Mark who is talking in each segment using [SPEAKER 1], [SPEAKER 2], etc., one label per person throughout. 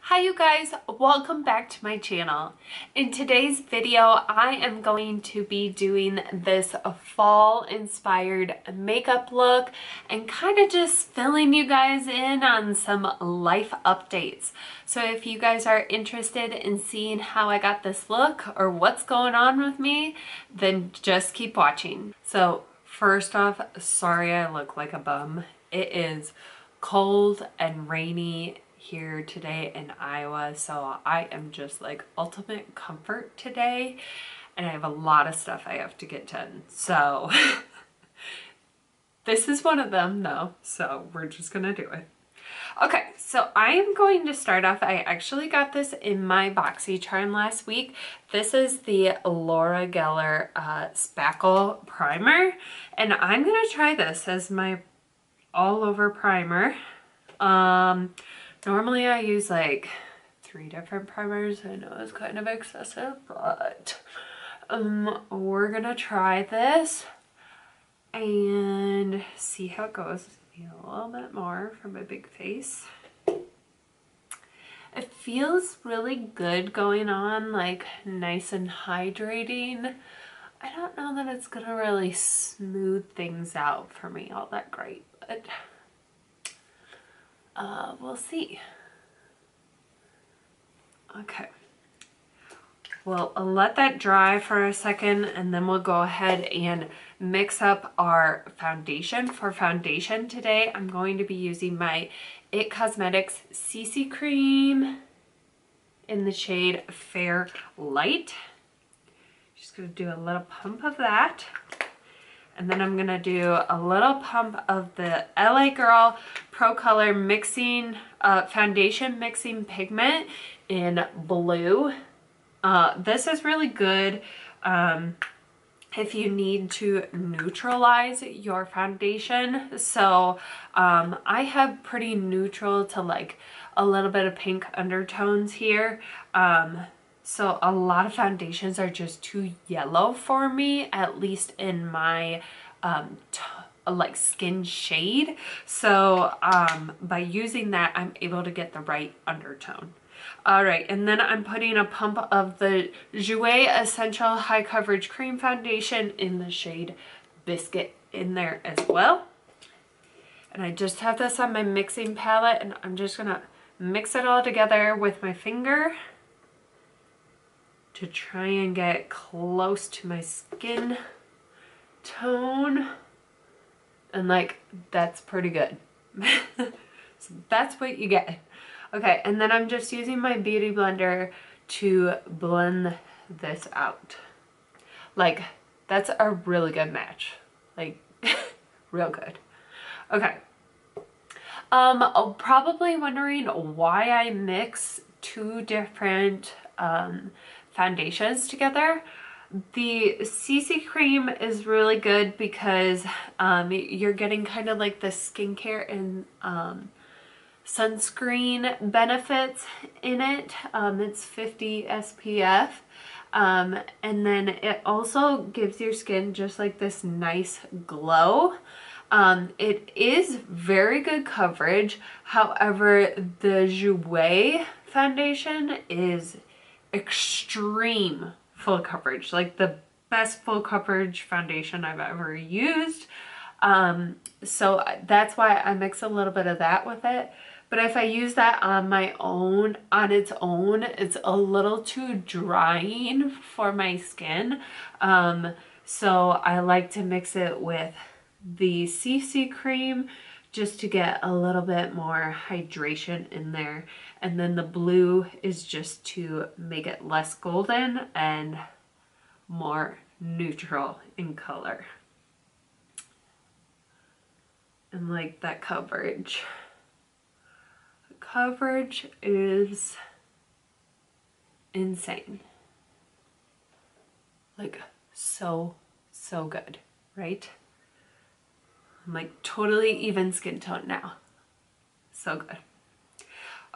[SPEAKER 1] Hi you guys, welcome back to my channel. In today's video, I am going to be doing this fall inspired makeup look and kind of just filling you guys in on some life updates. So if you guys are interested in seeing how I got this look or what's going on with me, then just keep watching. So first off, sorry I look like a bum. It is cold and rainy here today in Iowa, so I am just like ultimate comfort today, and I have a lot of stuff I have to get done, so this is one of them though, so we're just gonna do it. Okay, so I am going to start off. I actually got this in my BoxyCharm last week. This is the Laura Geller Spackle primer, and I'm gonna try this as my all over primer. Normally I use like 3 different primers. I know it's kind of excessive, but we're gonna try this and see how it goes. Need a little bit more for my big face. It feels really good going on, like nice and hydrating. I don't know that it's gonna really smooth things out for me all that great, but we'll see. Okay, well, I'll let that dry for a second and then we'll go ahead and mix up our foundation. For foundation today, I'm going to be using my It Cosmetics CC Cream in the shade Fair Light. Just gonna do a little pump of that. And then I'm gonna do a little pump of the LA Girl Pro Color mixing foundation mixing pigment in blue. This is really good if you need to neutralize your foundation. So I have pretty neutral to like a little bit of pink undertones here. So a lot of foundations are just too yellow for me, at least in my like skin shade. So by using that, I'm able to get the right undertone. All right, and then I'm putting a pump of the Jouer Essential High Coverage Cream Foundation in the shade Biscuit in there as well. And I just have this on my mixing palette, and I'm just gonna mix it all together with my finger to try and get close to my skin tone. And like, that's pretty good. So that's what you get. Okay, and then I'm just using my beauty blender to blend this out. Like, that's a really good match. Like, real good. Okay. Probably wondering why I mix 2 different foundations together. The CC cream is really good because you're getting kind of like the skincare and sunscreen benefits in it. It's 50 SPF, and then it also gives your skin just like this nice glow. It is very good coverage. However, the Jouer foundation is extreme full coverage, like the best full coverage foundation I've ever used. So that's why I mix a little bit of that with it. But if I use that on my own, on its own, it's a little too drying for my skin. So I like to mix it with the CC cream just to get a little bit more hydration in there. And then the blue is just to make it less golden and more neutral in color. And like that coverage. The coverage is insane. Like so good, right? I'm like totally even skin tone now. So good.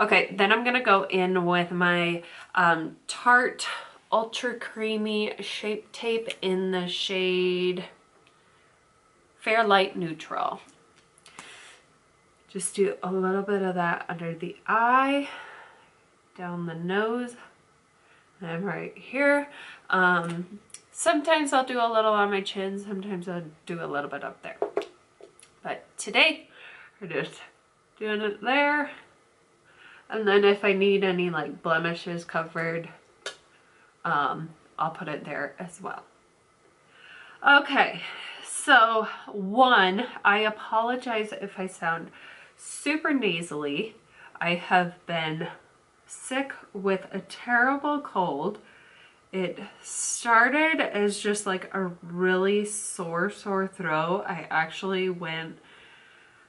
[SPEAKER 1] Okay, then I'm gonna go in with my Tarte Ultra Creamy Shape Tape in the shade Fair Light Neutral. Just do a little bit of that under the eye down the nose and right here. Sometimes I'll do a little on my chin, sometimes I'll do a little bit up there. But today, we're just doing it there. And then if I need any like blemishes covered, I'll put it there as well. Okay, so one, I apologize if I sound super nasally. I have been sick with a terrible cold. It started as just like a really sore throat. I actually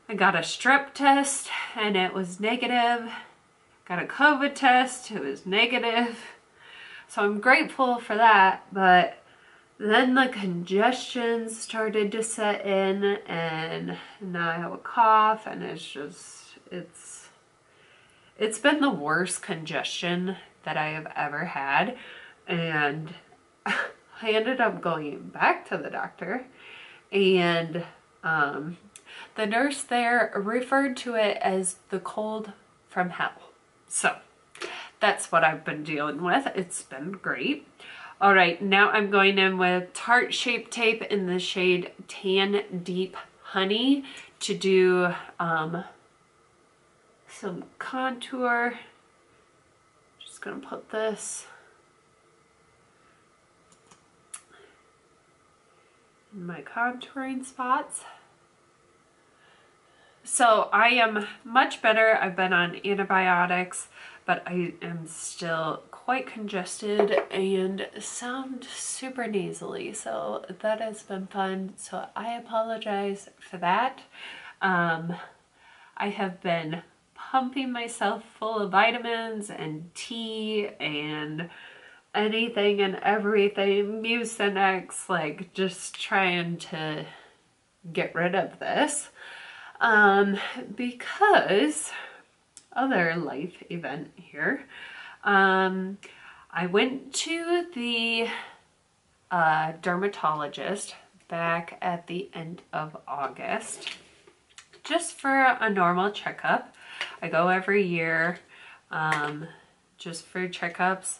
[SPEAKER 1] I got a strep test and it was negative. Got a COVID test, it was negative. So I'm grateful for that, but then the congestion started to set in and now I have a cough and it's been the worst congestion that I have ever had. And I ended up going back to the doctor and the nurse there referred to it as the cold from hell. So that's what I've been dealing with. It's been great. All right, now I'm going in with Tarte Shape Tape in the shade Tan Deep Honey to do some contour. Just gonna put this in my contouring spots. So I am much better. I've been on antibiotics, but I am still quite congested and sound super nasally. So that has been fun. So I apologize for that. I have been pumping myself full of vitamins and tea and anything and everything, Mucinex, like just trying to get rid of this. Because other life event here, I went to the dermatologist back at the end of August just for a normal checkup. I go every year just for checkups,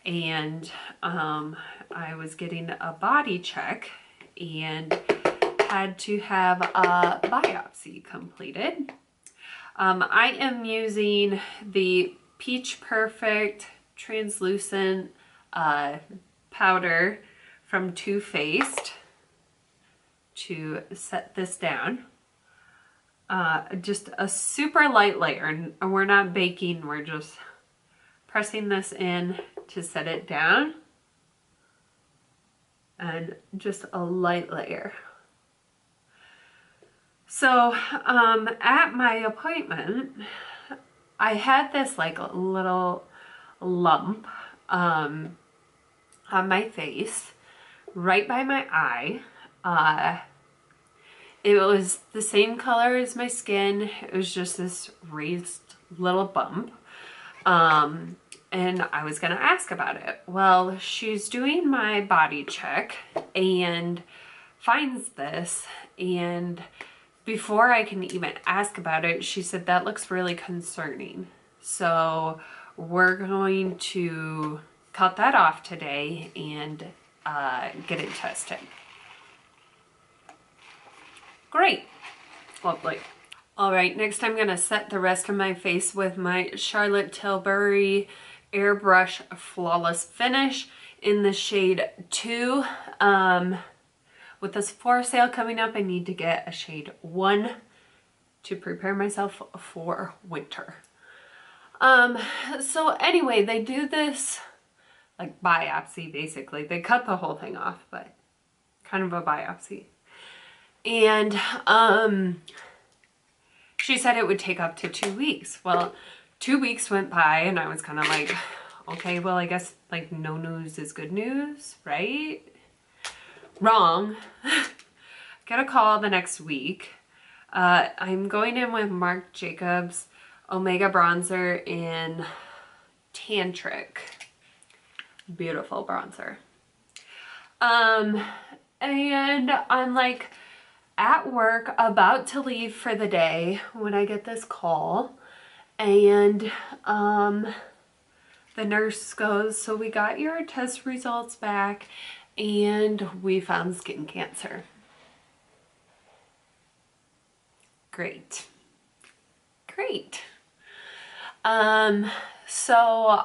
[SPEAKER 1] and I was getting a body check and had to have a biopsy completed. I am using the Peach Perfect translucent powder from Too Faced to set this down. Just a super light layer, and we're not baking, we're just pressing this in to set it down, and just a light layer. So at my appointment, I had this like little lump on my face right by my eye. It was the same color as my skin. It was just this raised little bump. And I was gonna ask about it. Well, she's doing my body check and finds this, and before I can even ask about it, she said, that looks really concerning. So we're going to cut that off today and get it tested. Great. Lovely. All right, next I'm gonna set the rest of my face with my Charlotte Tilbury Airbrush Flawless Finish in the shade 2. With this Sephora sale coming up, I need to get a shade 1 to prepare myself for winter. So anyway, they do this like biopsy basically. They cut the whole thing off, but kind of a biopsy. And she said it would take up to 2 weeks. Well, 2 weeks went by and I was kind of like, okay, well, I guess like no news is good news, right? Wrong. Get a call the next week. I'm going in with Marc Jacobs Omega Bronzer in Tantric. Beautiful bronzer. And I'm like at work about to leave for the day when I get this call, and the nurse goes, so we got your test results back and we found skin cancer. Great. Great. So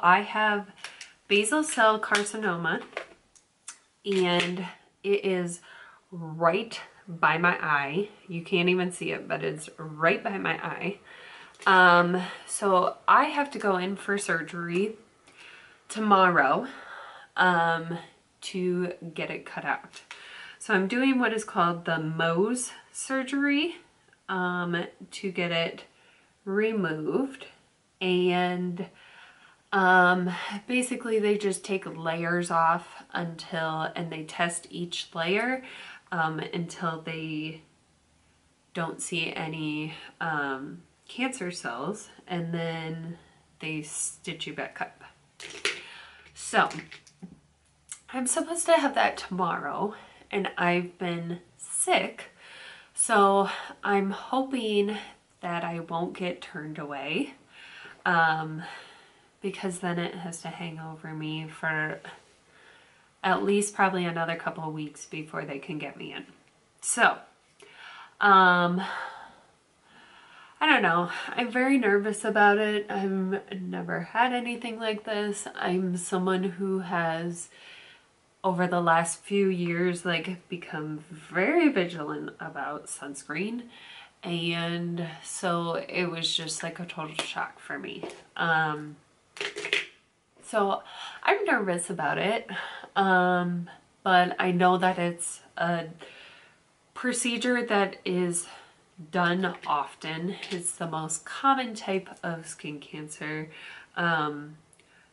[SPEAKER 1] I have basal cell carcinoma and it is right by my eye. You can't even see it, but it's right by my eye. So I have to go in for surgery tomorrow, to get it cut out. So I'm doing what is called the Mohs surgery, to get it removed. And basically they just take layers off and they test each layer until they don't see any cancer cells, and then they stitch you back up. So I'm supposed to have that tomorrow and I've been sick, so I'm hoping that I won't get turned away, because then it has to hang over me for at least probably another couple of weeks before they can get me in. So, I don't know. I'm very nervous about it. I've never had anything like this. I'm someone who has, over the last few years, like become very vigilant about sunscreen. And so it was just like a total shock for me. So I'm nervous about it. But I know that it's a procedure that is done often. It's the most common type of skin cancer.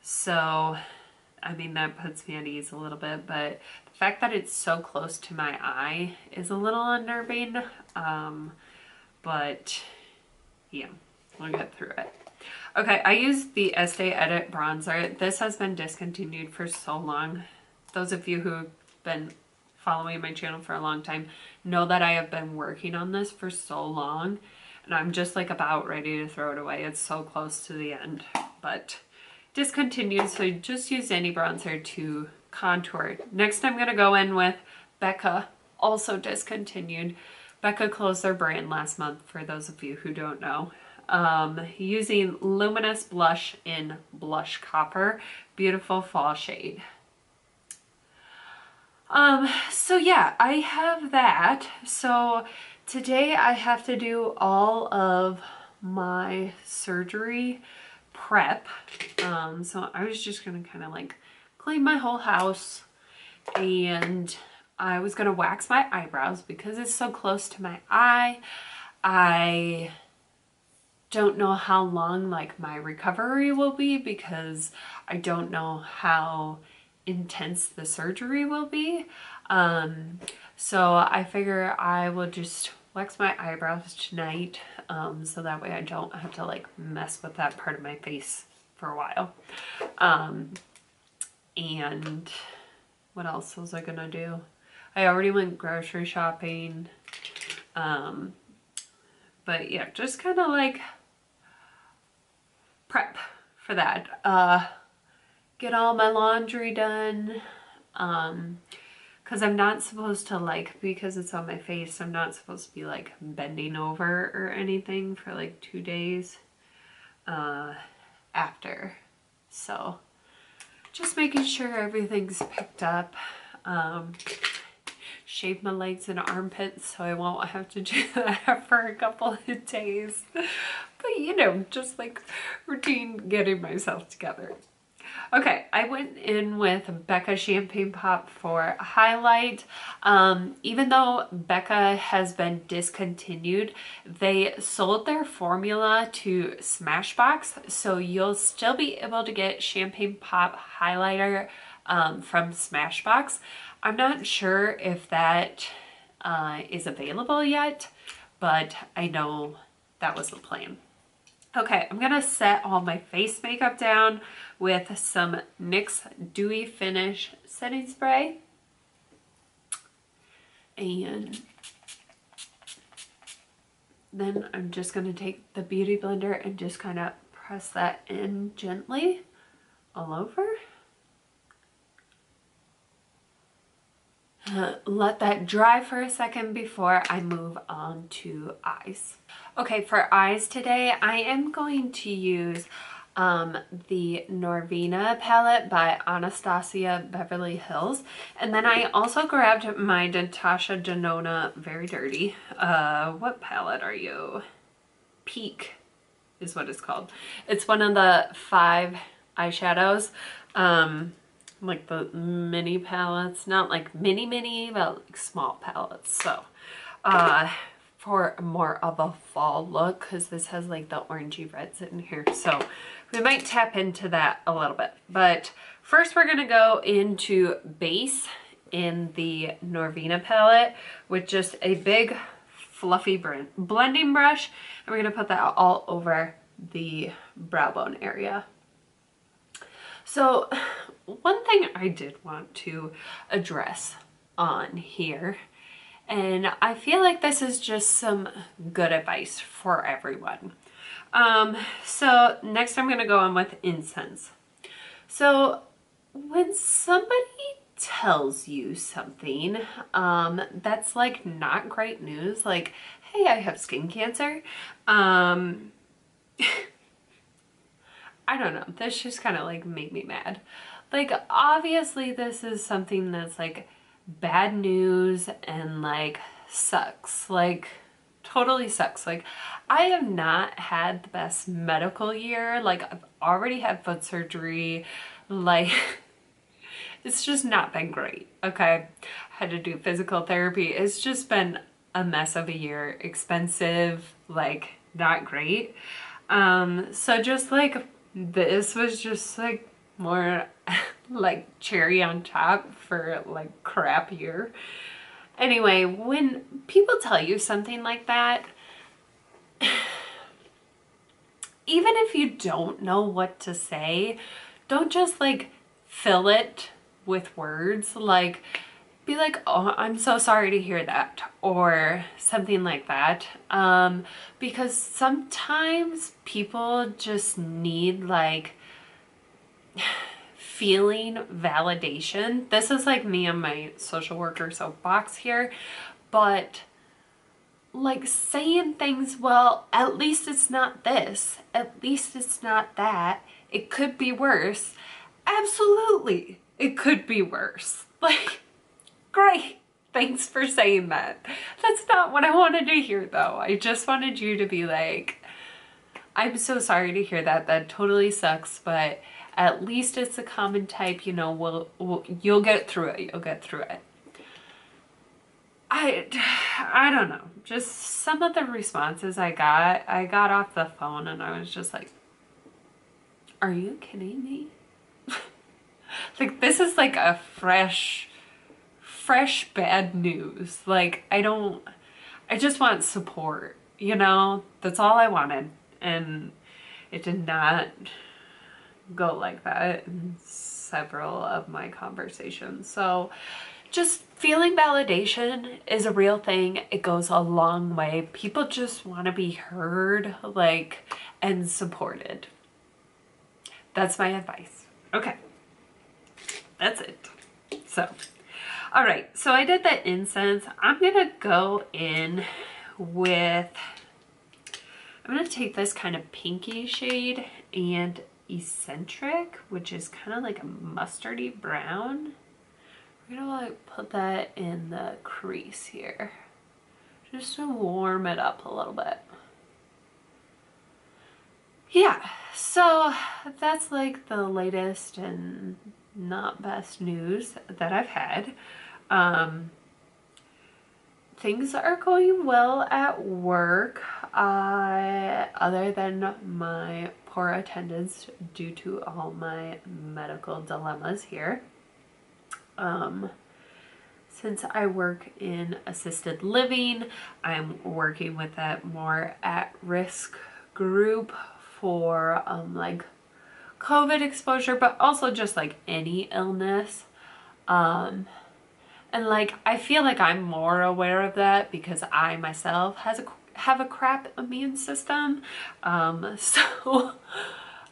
[SPEAKER 1] So, I mean, that puts me at ease a little bit, but the fact that it's so close to my eye is a little unnerving. But yeah, we'll get through it. Okay, I used the Estee Edit bronzer. This has been discontinued for so long. Those of you who've been following my channel for a long time know that I have been working on this for so long, and I'm just like about ready to throw it away. It's so close to the end, but discontinued, so just use any bronzer to contour. Next I'm gonna go in with Becca, also discontinued. Becca closed their brand last month, for those of you who don't know. Using Luminous Blush in Blush Copper, beautiful fall shade. So yeah, I have that. So today I have to do all of my surgery prep. So I was just gonna kind of like clean my whole house, and I was gonna wax my eyebrows because it's so close to my eye. I don't know how long like my recovery will be because I don't know how intense the surgery will be. So I figure I will just wax my eyebrows tonight, so that way I don't have to like mess with that part of my face for a while. And what else was I gonna do? I already went grocery shopping. But yeah, just kind of like prep for that. Get all my laundry done. Because I'm not supposed to like, because it's on my face, I'm not supposed to be like bending over or anything for like 2 days after. So just making sure everything's picked up. Shave my legs and armpits so I won't have to do that for a couple of days. But you know, just like routine getting myself together. Okay, I went in with Becca Champagne Pop for a highlight. Even though Becca has been discontinued, they sold their formula to Smashbox, so you'll still be able to get Champagne Pop highlighter from Smashbox. I'm not sure if that is available yet, but I know that was the plan. Okay, I'm gonna set all my face makeup down with some NYX Dewy Finish setting spray. And then I'm just gonna take the Beauty Blender and just kind of press that in gently all over. Let that dry for a second before I move on to eyes. Okay, for eyes today, I am going to use the Norvina palette by Anastasia Beverly Hills. And then I also grabbed my Natasha Denona Very Dirty. What palette are you? Peak is what it's called. It's one of the 5 eyeshadows. Like the mini palettes, not like mini, but like small palettes. So, for more of a fall look, because this has like the orangey reds in here. So we might tap into that a little bit. But first we're gonna go into base in the Norvina palette with just a big fluffy blending brush. And we're gonna put that all over the brow bone area. So one thing I did want to address on here, and I feel like this is just some good advice for everyone. So next I'm gonna go in with incense. So when somebody tells you something that's like not great news, like, hey, I have skin cancer, I don't know, this just kind of like made me mad. Like, obviously this is something that's like bad news and like sucks, like totally sucks. Like, I have not had the best medical year. Like, I've already had foot surgery. Like, it's just not been great. Okay, had to do physical therapy. It's just been a mess of a year, expensive, like not great. So just like this was just like more like cherry on top for like crap year. Anyway, when people tell you something like that, even if you don't know what to say, don't just like fill it with words. Like, be like, oh, I'm so sorry to hear that, or something like that. Because sometimes people just need like feeling validation. This is like me on my social worker soapbox here, but like saying things, well, at least it's not this, at least it's not that, it could be worse. Absolutely, it could be worse. Like, great, thanks for saying that. That's not what I wanted to hear though. I just wanted you to be like, I'm so sorry to hear that, that totally sucks, but at least it's a common type, you know, you'll get through it, you'll get through it. I don't know, just some of the responses I got off the phone and I was just like, are you kidding me? Like, this is like a fresh bad news. Like, I just want support, you know? That's all I wanted. And it did not go like that in several of my conversations. So just feeling validation is a real thing. It goes a long way. People just want to be heard, like, and supported. That's my advice. Okay. That's it. So, all right. So I did the incense. I'm going to go in with, I'm going to take this kind of pinky shade and eccentric, which is kind of like a mustardy brown. We're gonna like put that in the crease here just to warm it up a little bit. Yeah, so that's like the latest and not best news that I've had. Things are going well at work, other than my poor attendance due to all my medical dilemmas here. Since I work in assisted living, I'm working with that more at-risk group for like COVID exposure, but also just like any illness. And like, I feel like I'm more aware of that because I myself have a crap immune system. So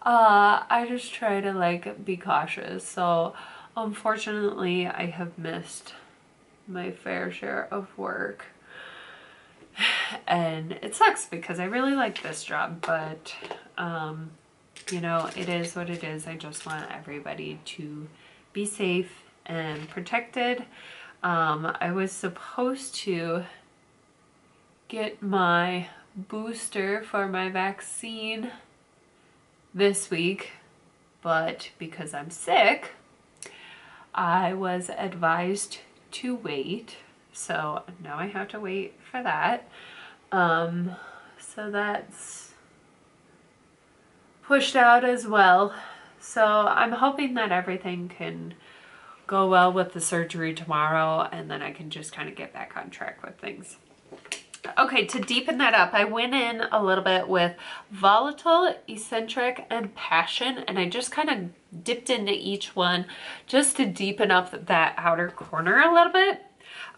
[SPEAKER 1] I just try to like be cautious. So unfortunately I have missed my fair share of work. And it sucks because I really like this job, but you know, it is what it is. I just want everybody to be safe and protected. I was supposed to get my booster for my vaccine this week, but because I'm sick, I was advised to wait. So now I have to wait for that. So that's pushed out as well. So I'm hoping that everything can go well with the surgery tomorrow, and then I can just kind of get back on track with things. Okay, to deepen that up, I went in a little bit with Volatile, Eccentric, and Passion, and I just kind of dipped into each one just to deepen up that outer corner a little bit.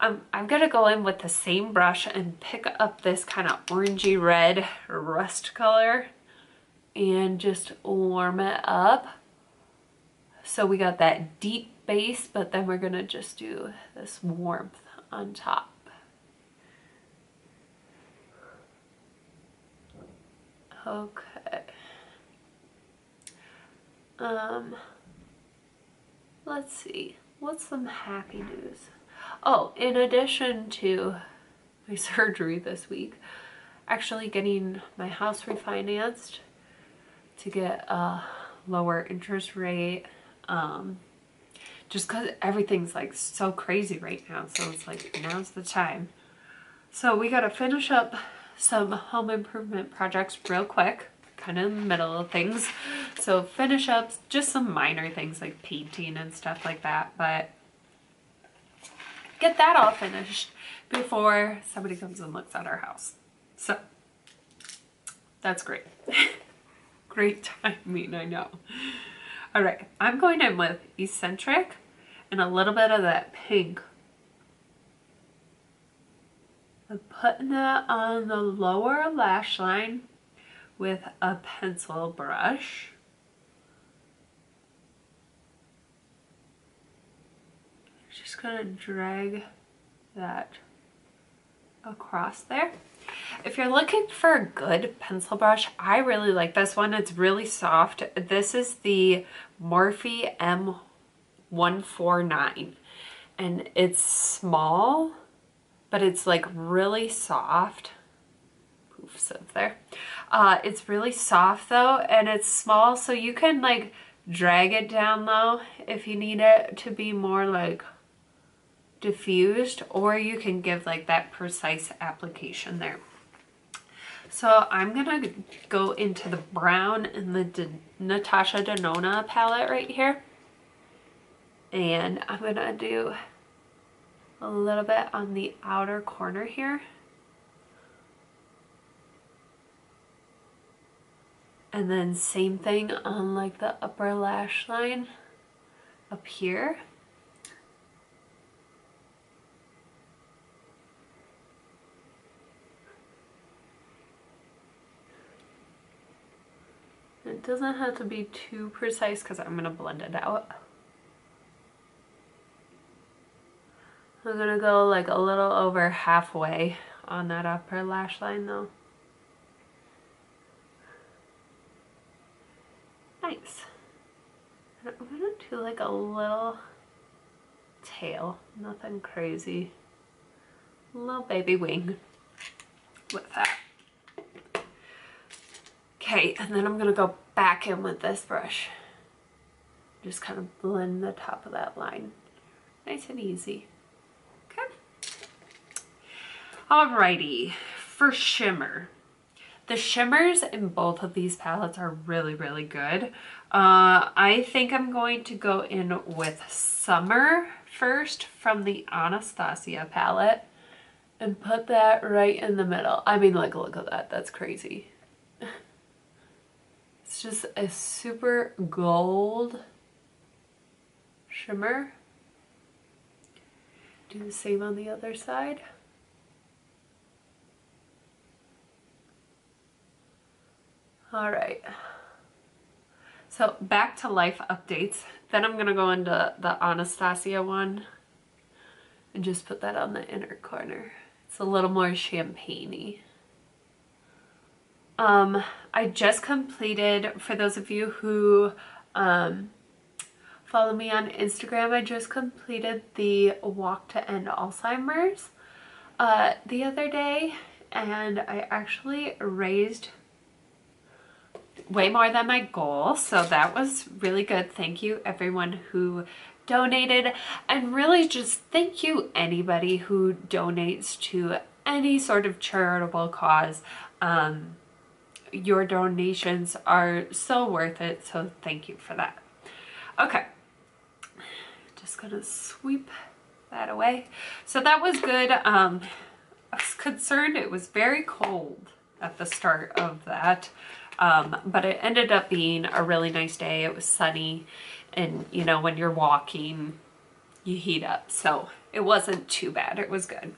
[SPEAKER 1] I'm gonna go in with the same brush and pick up this kind of orangey red rust color and just warm it up. So we got that deep base, but then we're gonna just do this warmth on top. Okay. Let's see. What's some happy news? Oh, in addition to my surgery this week, actually getting my house refinanced to get a lower interest rate. Just because everything's like so crazy right now, so it's like now's the time. So we gotta finish up some home improvement projects real quick, kind of in the middle of things. So finish up just some minor things like painting and stuff like that, but get that all finished before somebody comes and looks at our house. So that's great. Great timing, I know. All right, I'm going in with Eccentric and a little bit of that pink. I'm putting it on the lower lash line with a pencil brush. Just gonna drag that across there. If you're looking for a good pencil brush, I really like this one. It's really soft. This is the Morphe M149, and it's small, but it's like really soft. Poofs up there. It's really soft though, and it's small, so you can like drag it down low if you need it to be more like diffused, or you can give like that precise application there. So I'm gonna go into the brown in the Natasha Denona palette right here, and I'm gonna do a little bit on the outer corner here, and then same thing on like the upper lash line up here. It doesn't have to be too precise because I'm going to blend it out. I'm going to go like a little over halfway on that upper lash line though. Nice. And I'm going to do like a little tail, nothing crazy. A little baby wing with that. Okay, and then I'm gonna go back in with this brush. Just kind of blend the top of that line. Nice and easy. Okay. Alrighty, for shimmer. The shimmers in both of these palettes are really, really good. I think I'm going to go in with Summer first from the Anastasia palette and put that right in the middle. I mean, like, look at that. That's crazy. It's just a super gold shimmer. Do the same on the other side. All right. So back to life updates. Then I'm gonna go into the Anastasia one and just put that on the inner corner. It's a little more champagne-y. I just completed, for those of you who follow me on Instagram, I just completed the Walk to End Alzheimer's the other day, and I actually raised way more than my goal, so that was really good. Thank you everyone who donated, and really just thank you anybody who donates to any sort of charitable cause. Your donations are so worth it, so thank you for that. Okay, just gonna sweep that away. So that was good. I was concerned it was very cold at the start of that, but it ended up being a really nice day. It was sunny, and you know, when you're walking, you heat up, so it wasn't too bad. It was good.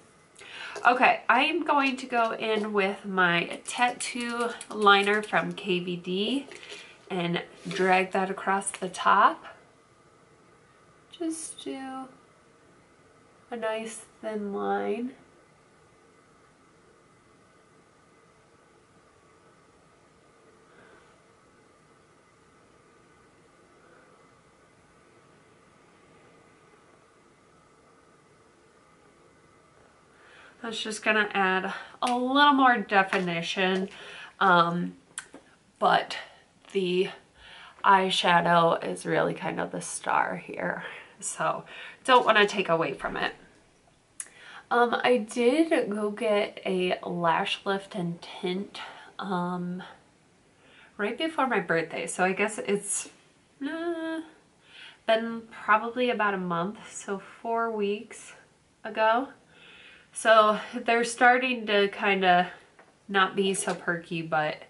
[SPEAKER 1] Okay, I am going to go in with my tattoo liner from KVD and drag that across the top. Just do a nice thin line. That's just gonna add a little more definition, but the eyeshadow is really kind of the star here, so don't want to take away from it. I did go get a lash lift and tint right before my birthday, so I guess it's been probably about a month, so 4 weeks ago. So they're starting to kind of not be so perky, but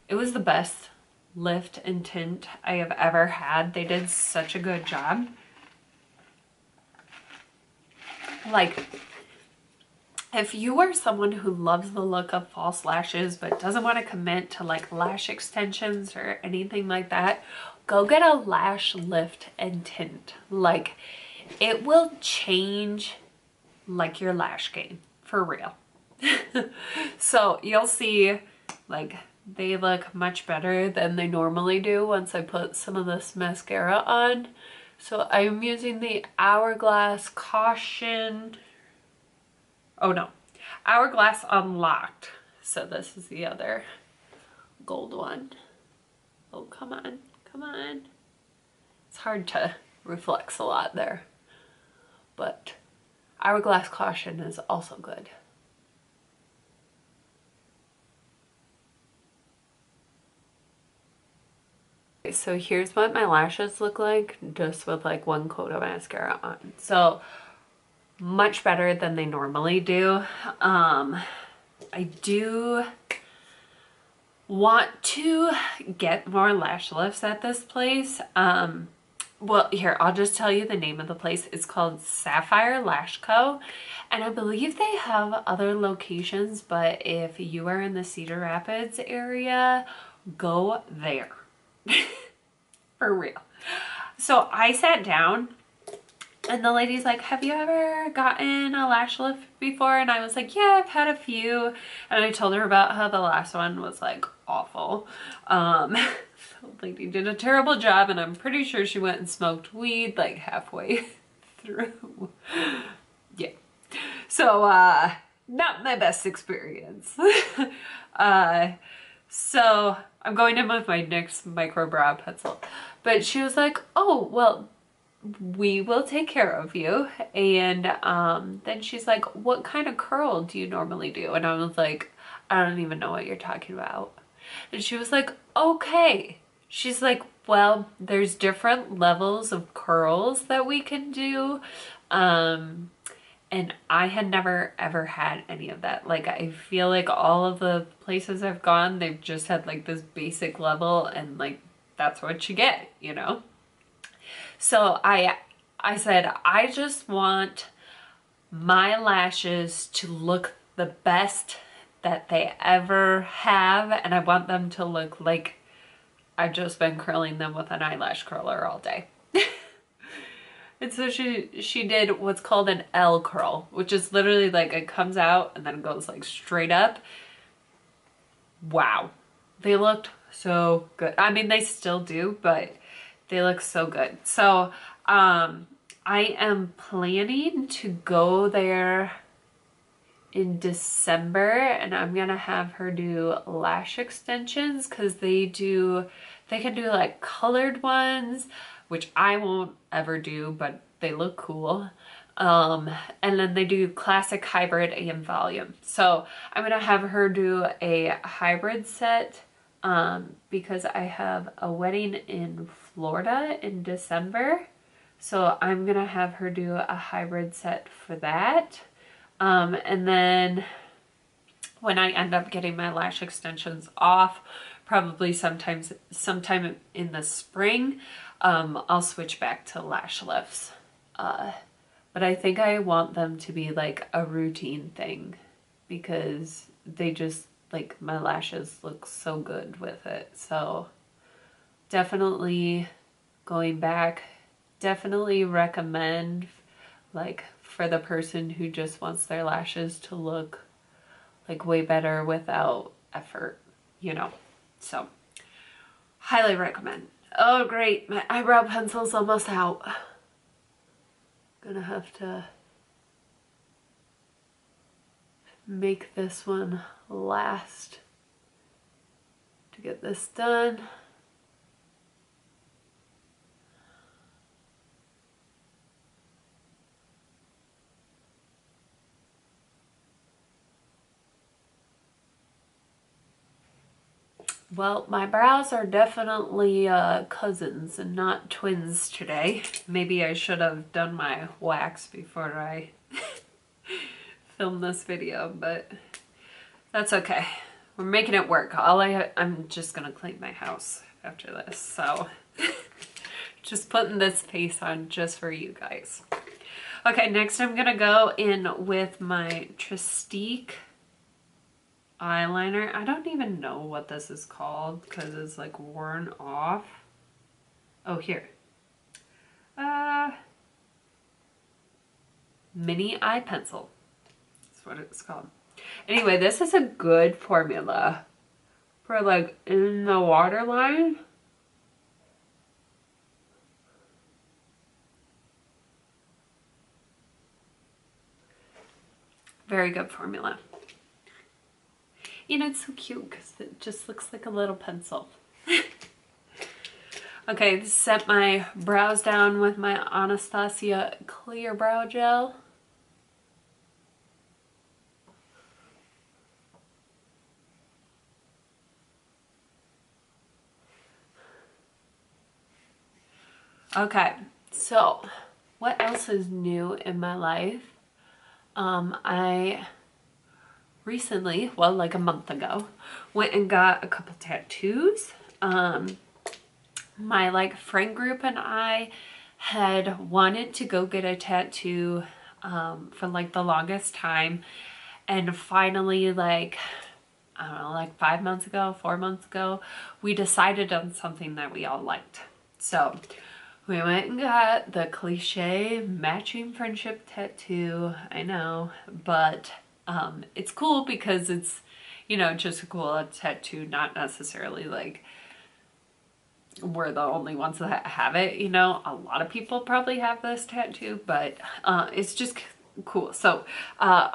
[SPEAKER 1] it was the best lift and tint I have ever had. They did such a good job. Like, if you are someone who loves the look of false lashes but doesn't want to commit to like lash extensions or anything like that, go get a lash lift and tint. Like, it will change like your lash game, for real. So you'll see, like, they look much better than they normally do once I put some of this mascara on. So I'm using the Hourglass Caution. Oh no, Hourglass Unlocked. So this is the other gold one. Oh, come on, come on. It's hard to reflex a lot there, but Hourglass Caution is also good. Okay, so here's what my lashes look like just with like one coat of mascara on. So much better than they normally do. I do want to get more lash lifts at this place. Well, here, I'll just tell you the name of the place. It's called Sapphire Lash Co. And I believe they have other locations, but if you are in the Cedar Rapids area, go there. For real. So I sat down and the lady's like, have you ever gotten a lash lift before? And I was like, yeah, I've had a few. And I told her about how the last one was like awful. The lady did a terrible job, and I'm pretty sure she went and smoked weed like halfway through. Yeah. So, not my best experience. So I'm going in with my NYX micro brow pencil, but she was like, oh, well, we will take care of you. And then she's like, what kind of curl do you normally do? And I was like, I don't even know what you're talking about. And she was like, okay. She's like, well, there's different levels of curls that we can do. And I had never ever had any of that. Like, I feel like all of the places I've gone, they've just had like this basic level, and like, that's what you get, you know? So I said, I just want my lashes to look the best that they ever have, and I want them to look like I've just been curling them with an eyelash curler all day. And so she did what's called an L curl, which is literally like it comes out and then it goes like straight up. Wow. They looked so good. I mean, they still do, but they look so good. So I am planning to go there in December, and I'm gonna have her do lash extensions because they can do like colored ones, which I won't ever do, but they look cool. And then they do classic, hybrid, and volume. So I'm gonna have her do a hybrid set because I have a wedding in Florida in December. So I'm gonna have her do a hybrid set for that. And then when I end up getting my lash extensions off, probably sometime in the spring, I'll switch back to lash lifts. But I think I want them to be like a routine thing because they just, like, my lashes look so good with it. So definitely going back, definitely recommend, like, for the person who just wants their lashes to look like way better without effort, you know. So highly recommend. Oh great, my eyebrow pencil's almost out. Gonna have to make this one last to get this done. Well, my brows are definitely cousins and not twins today. Maybe I should have done my wax before I filmed this video, but that's okay. We're making it work. I'm just gonna clean my house after this, so just putting this face on just for you guys. Okay, next I'm gonna go in with my Tarte eyeliner. I don't even know what this is called because it's like worn off. Oh, here. Mini eye pencil. That's what it's called. Anyway, this is a good formula for like in the waterline. Very good formula. You know, it's so cute because it just looks like a little pencil. Okay, set my brows down with my Anastasia Clear Brow Gel. Okay, so what else is new in my life? I recently, well, like a month ago, went and got a couple tattoos. My like friend group and I had wanted to go get a tattoo for like the longest time, and finally, like, I don't know, like 5 months ago, 4 months ago, we decided on something that we all liked. So we went and got the cliche matching friendship tattoo. I know, but it's cool because it's, you know, just a cool tattoo, not necessarily like we're the only ones that have it, you know. A lot of people probably have this tattoo, but it's just cool. So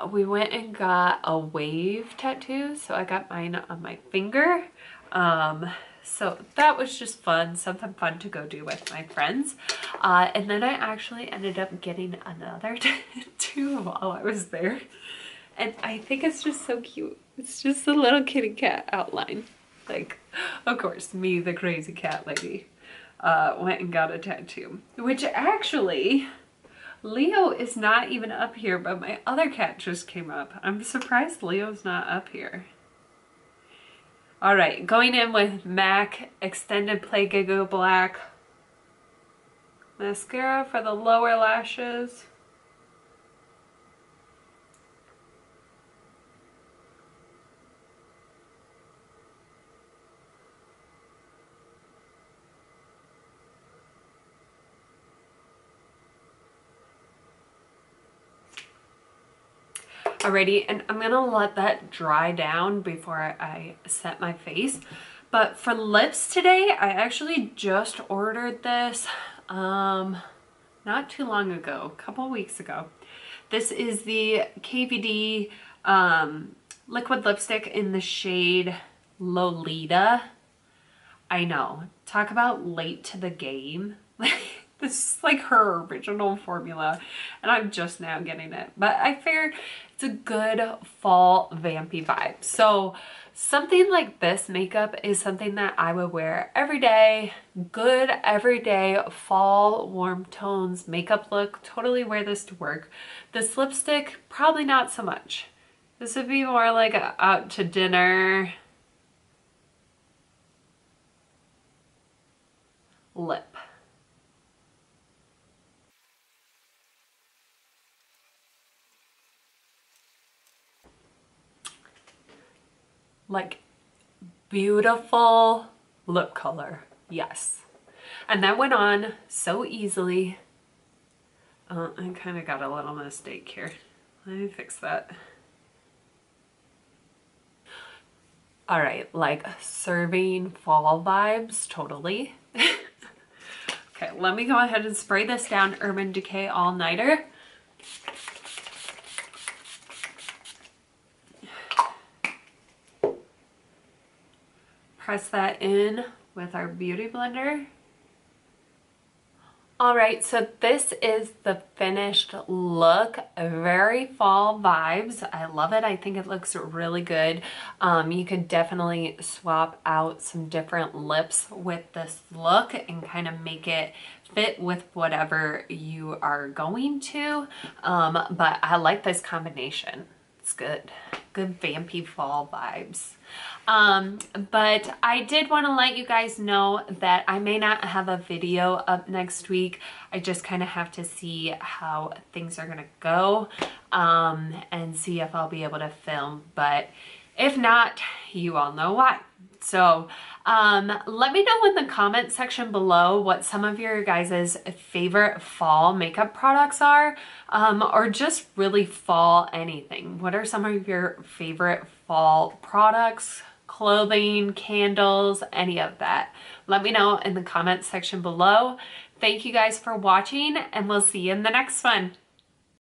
[SPEAKER 1] we went and got a wave tattoo. So I got mine on my finger. So that was just fun, something fun to go do with my friends. And then I actually ended up getting another tattoo while I was there. And I think it's just so cute. It's just a little kitty cat outline. Like, of course, me, the crazy cat lady, went and got a tattoo. Which actually, Leo is not even up here, but my other cat just came up. I'm surprised Leo's not up here. All right, going in with MAC Extended Play Giga Black mascara for the lower lashes. Alrighty, and I'm gonna let that dry down before I set my face. But for lips today, I actually just ordered this not too long ago, a couple weeks ago. This is the KVD liquid lipstick in the shade Lolita. I know, talk about late to the game. This is like her original formula and I'm just now getting it. But I figured it's a good fall vampy vibe. So something like this makeup is something that I would wear every day. Good everyday fall warm tones makeup look. Totally wear this to work. This lipstick, probably not so much. This would be more like a out to dinner lip. Like beautiful lip color, yes. And that went on so easily. I kind of got a little mistake here. Let me fix that. All right, like serving fall vibes, totally. Okay, let me go ahead and spray this down Urban Decay All Nighter. Press that in with our beauty blender. All right, so this is the finished look. Very fall vibes. I love it. I think it looks really good. You could definitely swap out some different lips with this look and kind of make it fit with whatever you are going to. But I like this combination. It's good. Good vampy fall vibes. But I did want to let you guys know that I may not have a video up next week. I just kind of have to see how things are going to go, and see if I'll be able to film. But if not, you all know why. So let me know in the comment section below what some of your guys' favorite fall makeup products are, or just really fall anything. What are some of your favorite fall products, clothing, candles, any of that? Let me know in the comment section below. Thank you guys for watching, and we'll see you in the next one.